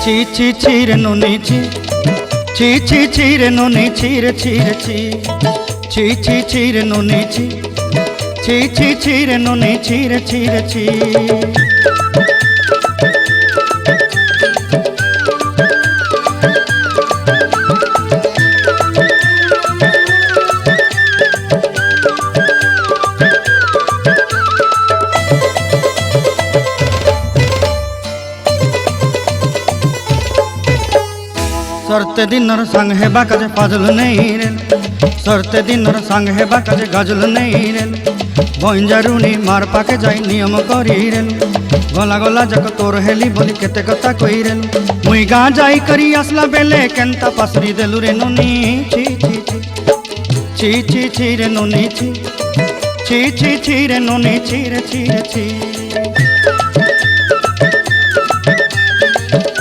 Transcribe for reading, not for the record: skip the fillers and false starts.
ছি ছি ছি রে নুনি ছি, ছি ছি ছি রে নুনি ছি রে ছি রে ছি, ছি ছি ছি রে নুনি ছি, ছি ছি ছি রে নুনি ছি রে ছি রে ছি। सरते दिनर संग हेबा काजे फाजल नहीं रेल, सरते दिनर संग हेबा काजे गाजल नहीं रेल, बंजारुनी मार पाके जाई नियम करी रेल, गला गला जक तोर हेली बोली केते कथा कई रेल, मुई गा जाई करी आसला बेले केंता पासरी देलु रे नुनी ची ची ची ची ची ची रे नुनी ची, ची ची ची रे नुनी ची रे ची रे ची।